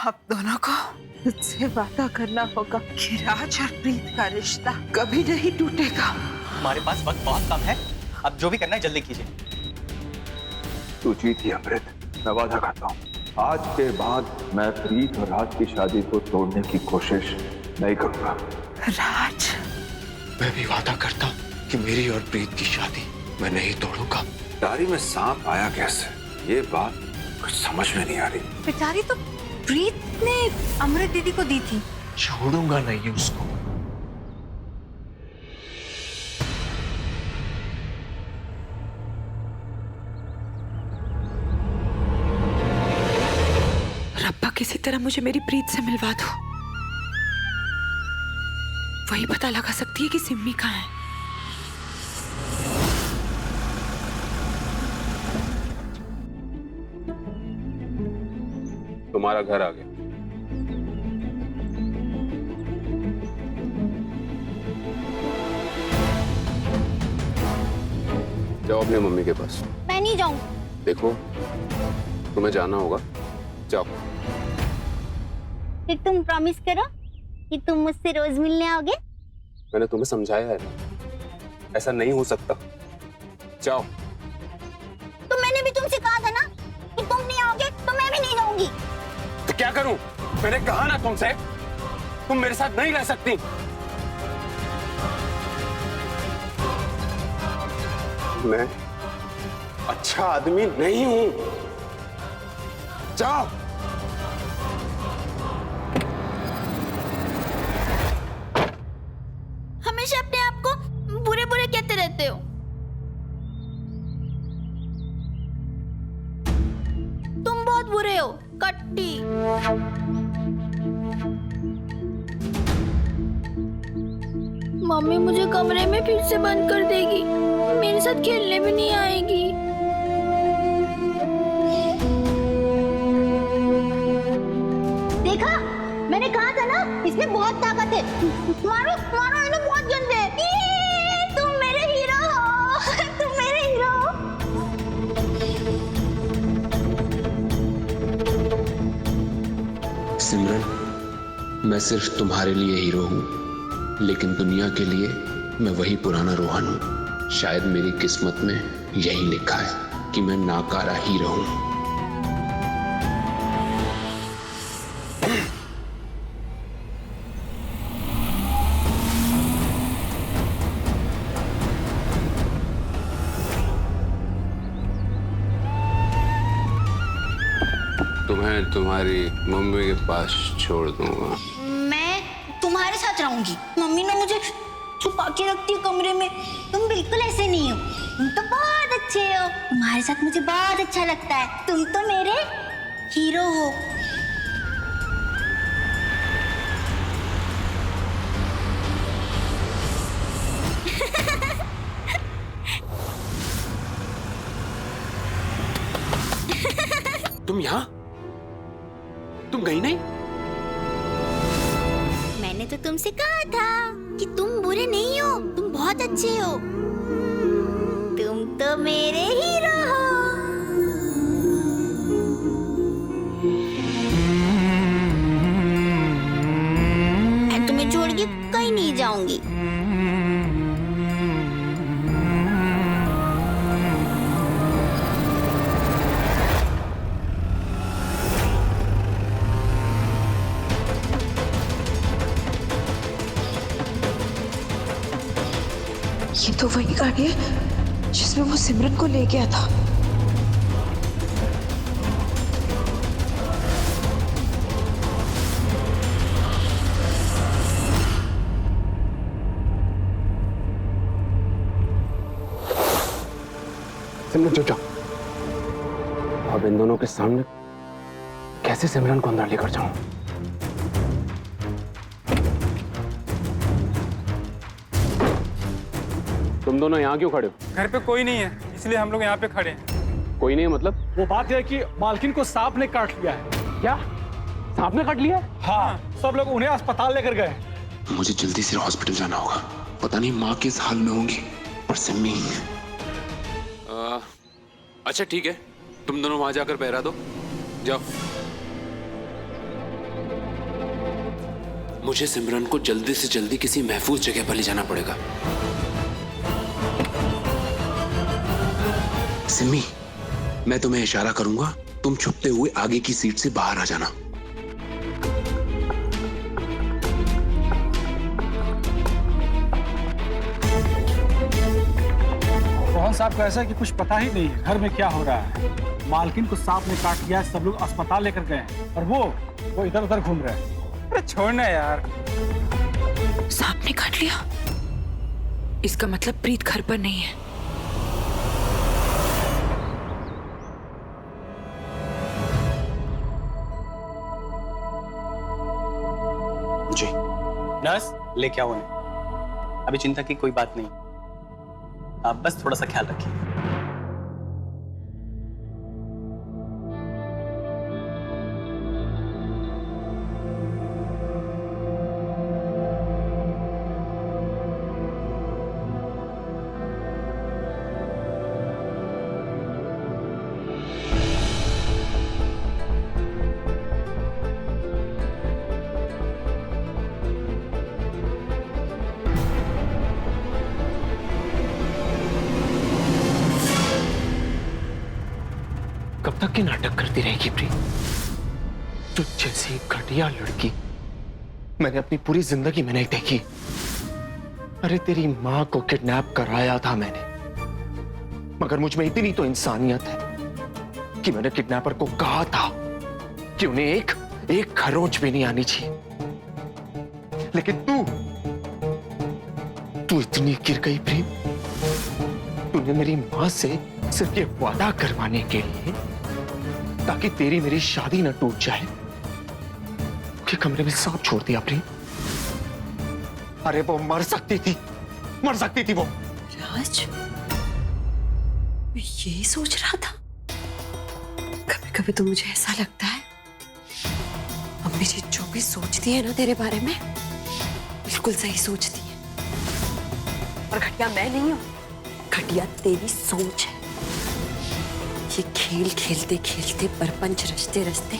आप दोनों को मुझसे वादा करना होगा कि राज और प्रीत का रिश्ता कभी नहीं टूटेगा। हमारे पास वक्त बहुत कम है, अब जो भी करना है जल्दी कीजिए। तू जीती अमृत, मैं वादा करता हूँ आज के बाद मैं प्रीत और राज की शादी को तोड़ने की कोशिश नहीं करूंगा। राज, मैं भी वादा करता हूँ कि मेरी और प्रीत की शादी मैं नहीं तोड़ूंगा। डायरी में सांप आया कैसे, ये बात कुछ समझ में नहीं आ रही। बेचारी तो प्रीत ने अमृत दीदी को दी थी। छोड़ूंगा नहीं उसको। रब्बा किसी तरह मुझे मेरी प्रीत से मिलवा दो, वही पता लगा सकती है कि सिम्मी कहाँ है। तुम्हारा घर आ गया। जाओ अपनी मम्मी के पास। मैं नहीं जाऊँ। देखो तुम्हें जाना होगा, जाओ। फिर तुम प्रॉमिस करो कि तुम मुझसे रोज मिलने आओगे। मैंने तुम्हें समझाया है, ऐसा नहीं हो सकता। जाओ। तो मैंने भी तुमसे कहा था ना कि तुम नहीं आओगे तो मैं भी नहीं जाऊंगी। तो क्या करूं? मैंने कहा ना तुमसे, तुम मेरे साथ नहीं रह सकती। मैं अच्छा आदमी नहीं हूं। जाओ। हमेशा अपने आप को बुरे बुरे कहते रहते हो। तुम बहुत बुरे हो, कट्टी। मम्मी मुझे कमरे में फिर से बंद कर देगी, मेरे साथ खेलने भी नहीं आएगी। देखा, मैंने कहा था ना इसमें बहुत ताकत है। मारो मारो, इन्हें बहुत गंदे है। तुम मेरे हीरो हो, तुम मेरे हीरो हो। सिमरन, मैं सिर्फ तुम्हारे लिए हीरो हूँ, लेकिन दुनिया के लिए मैं वही पुराना रोहन हूँ। शायद मेरी किस्मत में यही लिखा है कि मैं नाकारा हीरो हूँ। तुम्हें तुम्हारी मम्मी के पास छोड़ दूंगा। मैं तुम्हारे साथ रहूंगी। मम्मी ने मुझे छुपा के रखती है कमरे में। तुम बिल्कुल ऐसे नहीं हो, तुम तो बहुत अच्छे हो। तुम्हारे साथ मुझे बहुत अच्छा लगता है। तुम तो मेरे हीरो हो। तुम यहाँ? तुम गई नहीं? मैंने तो तुमसे कहा था कि तुम बुरे नहीं हो, तुम बहुत अच्छे हो। तुम तो मेरे हीरो हो। मैं तुम्हें छोड़ के कहीं नहीं जाऊंगी। ये तो वही गाड़ी है जिसमें वो सिमरन को ले गया था। सिमरन चुप जाओ। अब इन दोनों के सामने कैसे सिमरन को अंदर लेकर जाऊं? तुम दोनों यहाँ क्यों खड़े हो? घर पे कोई नहीं है, इसलिए हम लोग यहाँ पे खड़े हैं। कोई नहीं है मतलब? वो बात है कि मालकिन को सांप ने काट लिया है। क्या सांप ने काट लिया? हाँ, सब लोग उन्हें अस्पताल लेकर गए। मुझे जल्दी से हॉस्पिटल जाना होगा। पता नहीं माँ किस हाल में होंगी, पर सिम्मी। अच्छा ठीक है, तुम दोनों वहां जाकर पहरा दो, जाओ। मुझे सिमरन को जल्दी से जल्दी किसी महफूज जगह पर ले जाना पड़ेगा। सिमी, मैं तुम्हें इशारा करूंगा, तुम छुपते हुए आगे की सीट से बाहर आ जाना। रोहन साहब को ऐसा है कि कुछ पता ही नहीं है घर में क्या हो रहा है। मालकिन को सांप ने काट लिया, सब लोग अस्पताल लेकर गए हैं और वो इधर उधर घूम रहे हैं। अरे छोड़ना यार। सांप ने काट लिया, इसका मतलब प्रीत घर पर नहीं है। जी नर्स, लेके आओ उन्हें। अभी चिंता की कोई बात नहीं, आप बस थोड़ा सा ख्याल रखिए। कब तक ये नाटक करती रहेगी प्रीत? तुझ जैसी घटिया लड़की मैंने अपनी पूरी जिंदगी में नहीं देखी। अरे तेरी मां को किडनैप कराया था मैंने, मगर मुझ में इतनी तो इंसानियत है कि मैंने किडनैपर को कहा था कि उन्हें एक खरोंच भी नहीं आनी चाहिए। लेकिन तू इतनी गिर गई प्रीत। तूने मेरी मां से सिर्फ ये वादा करवाने के लिए ताकि तेरी मेरी शादी न टूट जाए कि कमरे में सांप छोड़ दिया प्रीत। अरे वो मर सकती थी वो। राज, ये सोच रहा था। कभी कभी तो मुझे ऐसा लगता है मम्मी जी जो भी सोचती है ना तेरे बारे में, बिल्कुल सही सोचती है। और घटिया मैं नहीं हूं, घटिया तेरी सोच है। ये खेल खेलते खेलते परपंच रचते रचते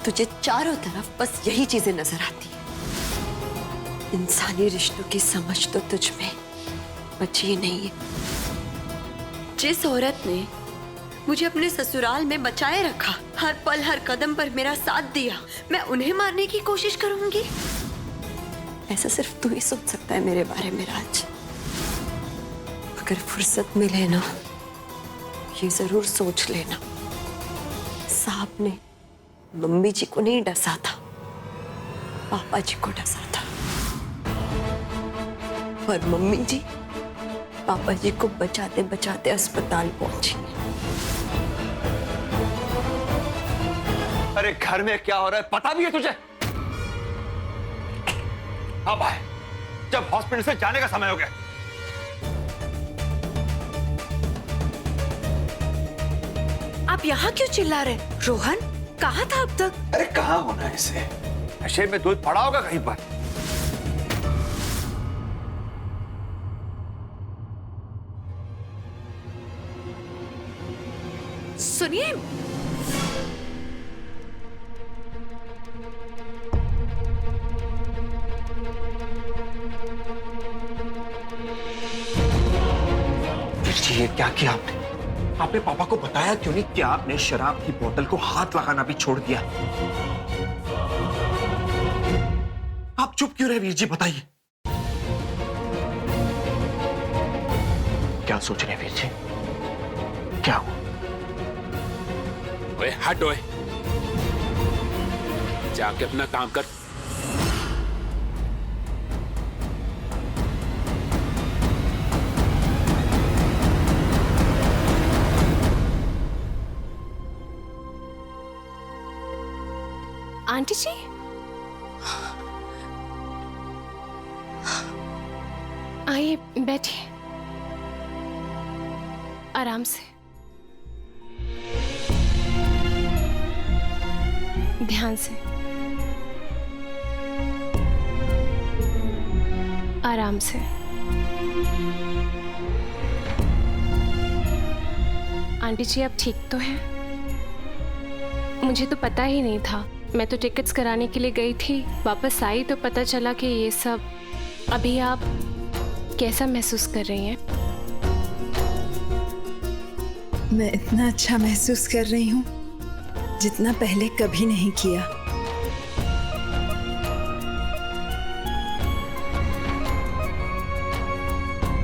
तुझे चारों तरफ बस यही चीजें नजर आती है। इंसानी रिश्तों की समझ तो तुझ में बची ही नहीं है। जिस औरत ने मुझे अपने ससुराल में बचाए रखा, हर पल हर कदम पर मेरा साथ दिया, मैं उन्हें मारने की कोशिश करूंगी? ऐसा सिर्फ तू ही सोच सकता है मेरे बारे में राज। अगर फुर्सत मिले ना, ये जरूर सोच लेना, सांप ने मम्मी जी को नहीं डसा था, पापा जी को डसा था। और मम्मी जी पापा जी को बचाते बचाते अस्पताल पहुंची। अरे घर में क्या हो रहा है पता भी है तुझे? अब आए जब हॉस्पिटल से जाने का समय हो गया। आप यहाँ क्यों चिल्ला रहे? रोहन कहाँ था अब तक? अरे कहाँ होना है इसे? नशे में दूध पड़ा होगा कहीं पर। सुनिए, ये क्या किया आपने? आपने पापा को बताया क्यों नहीं कि आपने शराब की बोतल को हाथ लगाना भी छोड़ दिया? आप चुप क्यों रहे वीर जी, बताइए। क्या सोच रहे वीर जी? क्या हुआ? ओए हट ओए, जाके अपना काम कर। आंटी जी, आइए बैठिए आराम से। ध्यान से, आराम से। आंटी जी आप ठीक तो हैं? मुझे तो पता ही नहीं था मैं तो टिकट्स कराने के लिए गई थी, वापस आई तो पता चला कि ये सब। अभी आप कैसा महसूस कर रही हैं? मैं इतना अच्छा महसूस कर रही हूँ जितना पहले कभी नहीं किया।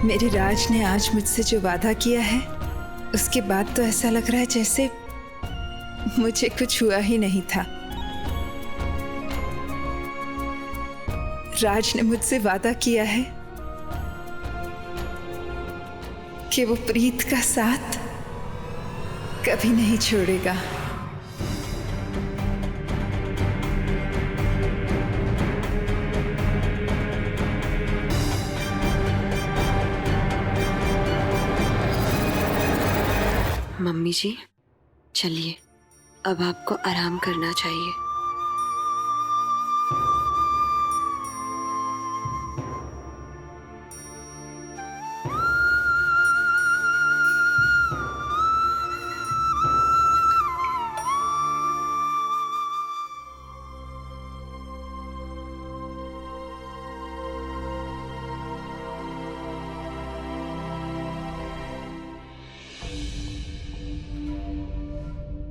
मेरे राज ने आज मुझसे जो वादा किया है, उसके बाद तो ऐसा लग रहा है जैसे मुझे कुछ हुआ ही नहीं था। राज ने मुझसे वादा किया है कि वो प्रीत का साथ कभी नहीं छोड़ेगा। मम्मी जी, चलिए, अब आपको आराम करना चाहिए।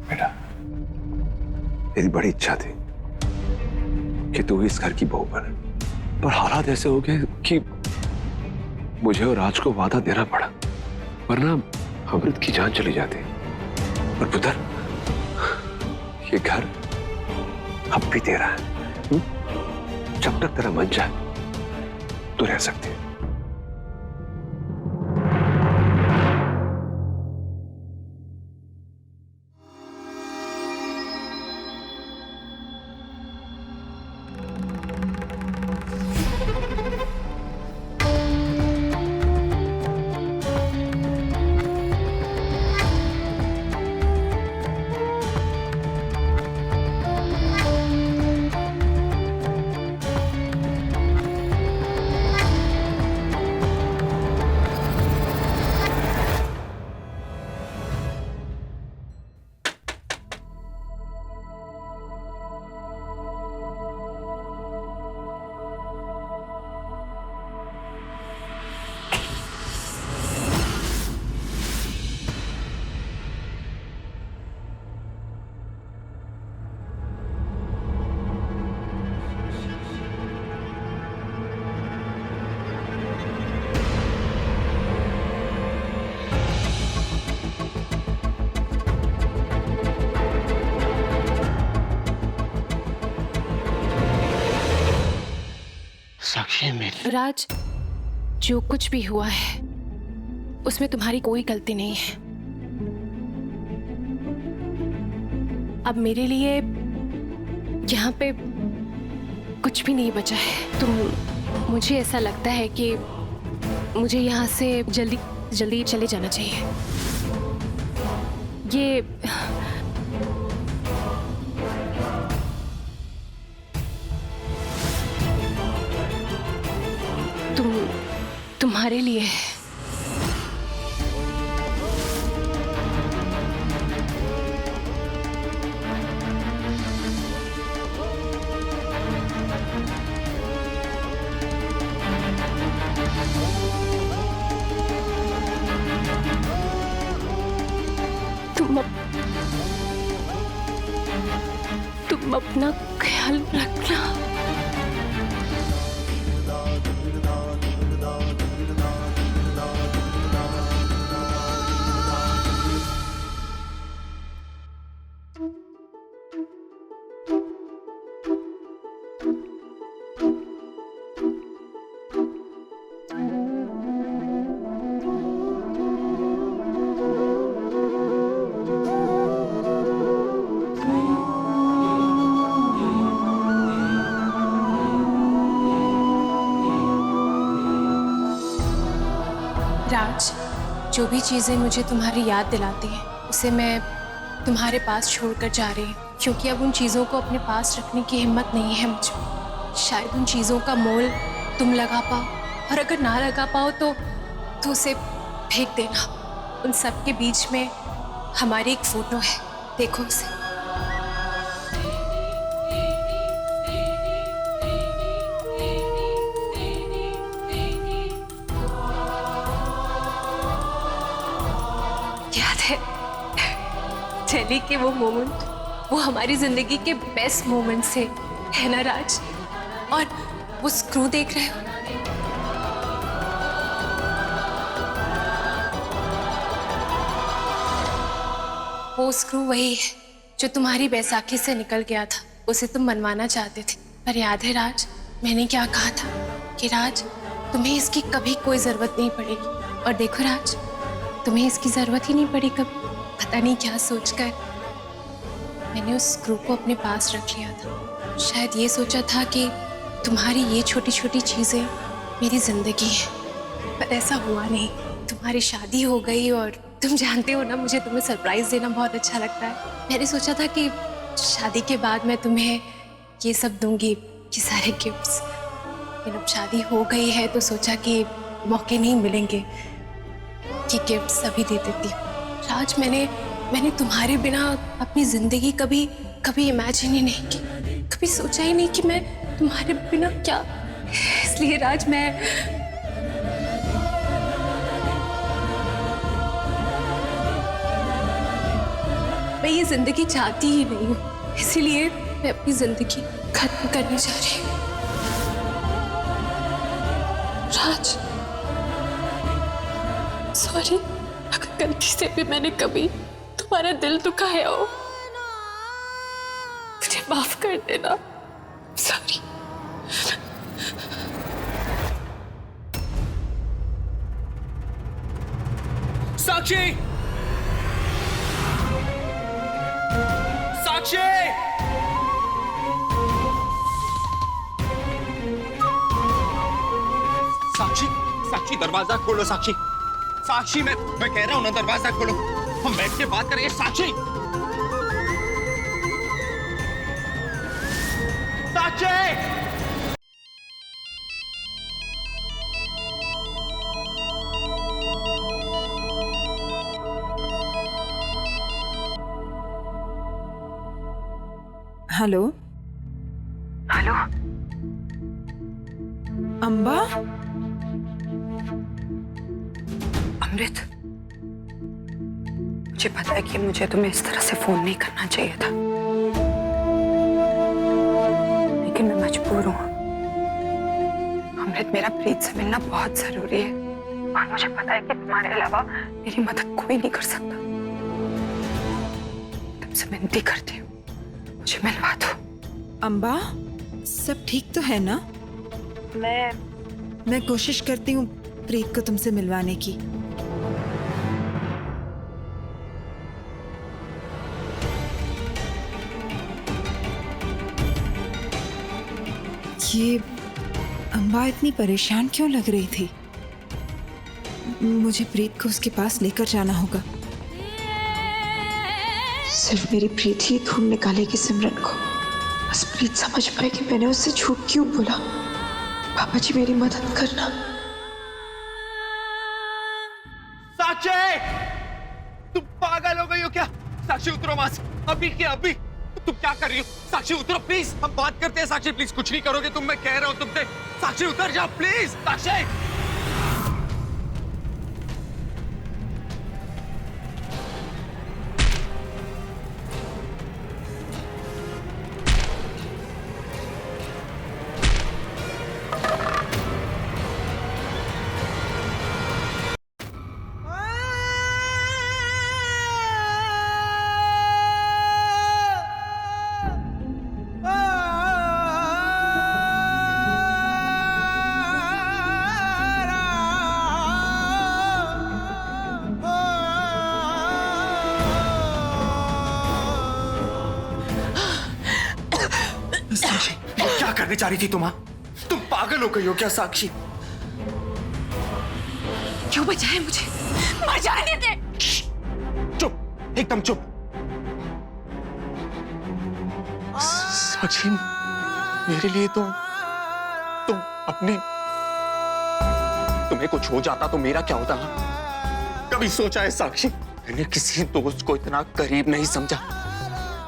बेटा, मेरी बड़ी इच्छा थी कि तू इस घर की बहू बने, पर हालात ऐसे हो गए कि मुझे और राज को वादा देना पड़ा, वरना अमृत की जान चली जाती। और पुत्र, ये घर अब भी तेरा है। जब तक तेरा मन चाहे तू रह सकती है। साक्षी मेरी। राज, जो कुछ भी हुआ है उसमें तुम्हारी कोई गलती नहीं है। अब मेरे लिए यहाँ पे कुछ भी नहीं बचा है। मुझे ऐसा लगता है कि मुझे यहाँ से जल्दी जल्दी चले जाना चाहिए। ये तुम्हारे लिए है। तुम अपना ख्याल रखना। राज, जो भी चीज़ें मुझे तुम्हारी याद दिलाती हैं उसे मैं तुम्हारे पास छोड़कर जा रही हूँ, क्योंकि अब उन चीज़ों को अपने पास रखने की हिम्मत नहीं है मुझे। शायद उन चीज़ों का मोल तुम लगा पाओ, और अगर ना लगा पाओ तो उसे फेंक देना। उन सब के बीच में हमारी एक फ़ोटो है, देखो उसे। चली के वो मोमेंट, वो हमारी जिंदगी के बेस्ट मोमेंट से, है ना राज? और वो स्क्रू देख रहे हो, वो स्क्रू वही है जो तुम्हारी बैसाखी से निकल गया था, उसे तुम मनवाना चाहते थे। पर याद है राज, मैंने क्या कहा था कि राज तुम्हें इसकी कभी कोई जरूरत नहीं पड़ेगी। और देखो राज, तुम्हें इसकी जरूरत ही नहीं पड़ी कभी। पता नहीं क्या सोचकर मैंने उस स्क्रू को अपने पास रख लिया था। शायद ये सोचा था कि तुम्हारी ये छोटी छोटी चीजें मेरी जिंदगी है, पर ऐसा हुआ नहीं। तुम्हारी शादी हो गई और तुम जानते हो ना, मुझे तुम्हें सरप्राइज देना बहुत अच्छा लगता है। मैंने सोचा था कि शादी के बाद मैं तुम्हें ये सब दूंगी, ये सारे गिफ्ट्स। लेकिन अब शादी हो गई है तो सोचा कि मौके नहीं मिलेंगे कि गिफ्ट्स अभी दे देती हूँ। राज, मैंने तुम्हारे बिना अपनी जिंदगी कभी इमेजिन ही नहीं की, कभी सोचा ही नहीं कि मैं तुम्हारे बिना क्या। इसलिए राज, मैं ये जिंदगी चाहती ही नहीं हूँ, इसीलिए मैं अपनी जिंदगी खत्म करने जा रही हूँ। राज, सॉरी, अगर गलती से भी मैंने कभी तुम्हारा दिल दुखाया हो, मुझे माफ कर देना। सॉरी। साक्षी! साक्षी! साक्षी, साक्षी दरवाजा खोलो। साक्षी, साक्षी, मैं कह रहा हूं ना, दरवाजा खोलो, हम बैठ के बात करेंगे। साक्षी, साक्षी! Hello hello Amba? अमृत, मुझे पता है कि मुझे तुम्हें इस तरह से फोन नहीं करना चाहिए था, लेकिन मैं मजबूर हूँ। अमृत, मेरा प्रीत से मिलना बहुत जरूरी है और मुझे पता है कि तुम्हारे अलावा मेरी मदद कोई नहीं कर सकता। तुमसे विनती करती हूँ, मुझे मिलवा दो। अम्बा, सब ठीक तो है ना? मैं कोशिश करती हूँ प्रीत को तुमसे मिलवाने की। ये अम्बा इतनी परेशान क्यों लग रही थी? मुझे प्रीत को उसके पास लेकर जाना होगा। सिर्फ मेरी प्रीत ही ढूंढ निकालेगी सिमरन को। बस प्रीत समझ पाए कि मैंने उससे झूठ क्यों बोला। पापा जी, मेरी मदद करना। साक्षी! तुम पागल हो गई हो क्या? साक्षी, उतरो वहां से अभी के अभी। तुम क्या कर रही हो? साक्षी, उतरो प्लीज, हम बात करते हैं। साक्षी प्लीज, कुछ नहीं करोगे तुम, मैं कह रहा हूं तुमसे। साक्षी, उतर जाओ प्लीज। साक्षी! साक्षी, क्या करने जा रही थी तुम? तुम पागल हो गई हो क्या साक्षी? क्यों बचाए मुझे? मर जाने दे। चुप, एकदम चुप। साक्षी, मेरे लिए तो तुम अपने, तुम्हें कुछ हो जाता तो मेरा क्या होता? कभी सोचा है साक्षी? मैंने किसी दोस्त को इतना करीब नहीं समझा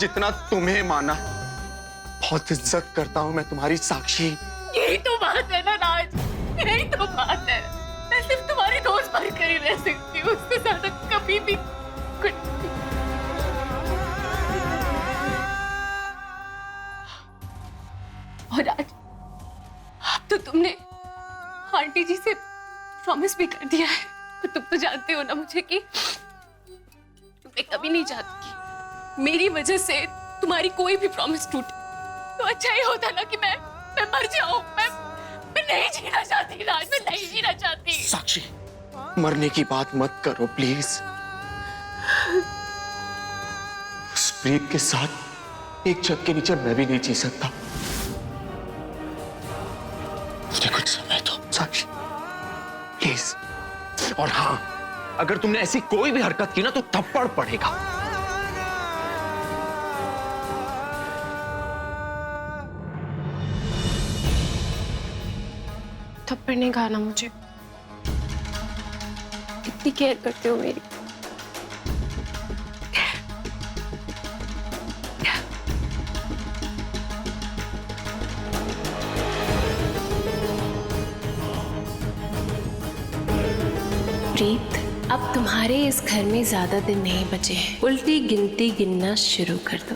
जितना तुम्हें माना। बहुत इज्जत करता हूं मैं तुम्हारी साक्षी। यही तो बात है ना राज, यही तो बात है। मैं सिर्फ तुम्हारी दोस्त बनकर ही रह सकती हूँ, उससे ज्यादा कभी भी कुछ। और आज अब तो तुमने आंटी जी से प्रॉमिस भी कर दिया है। और तुम तो जानते हो ना मुझे कि मैं कभी नहीं चाहती कि मेरी वजह से तुम्हारी कोई भी प्रॉमिस टूटे। तो अच्छा ही होता ना कि मैं मर जाऊं। मैं नहीं जीना चाहती राज, मैं नहीं जीना चाहती। साक्षी, मरने की बात मत करो प्लीज। उस प्रीत के साथ एक छत के नीचे मैं भी नहीं जी सकता। मुझे कुछ समय दो साक्षी, प्लीज। और हाँ, अगर तुमने ऐसी कोई भी हरकत की ना तो थप्पड़ पड़ेगा। थप्पड़ नहीं खाना मुझे। कितनी केयर करते हो मेरी। प्रीत, अब तुम्हारे इस घर में ज्यादा दिन नहीं बचे हैं। उल्टी गिनती गिनना शुरू कर दो।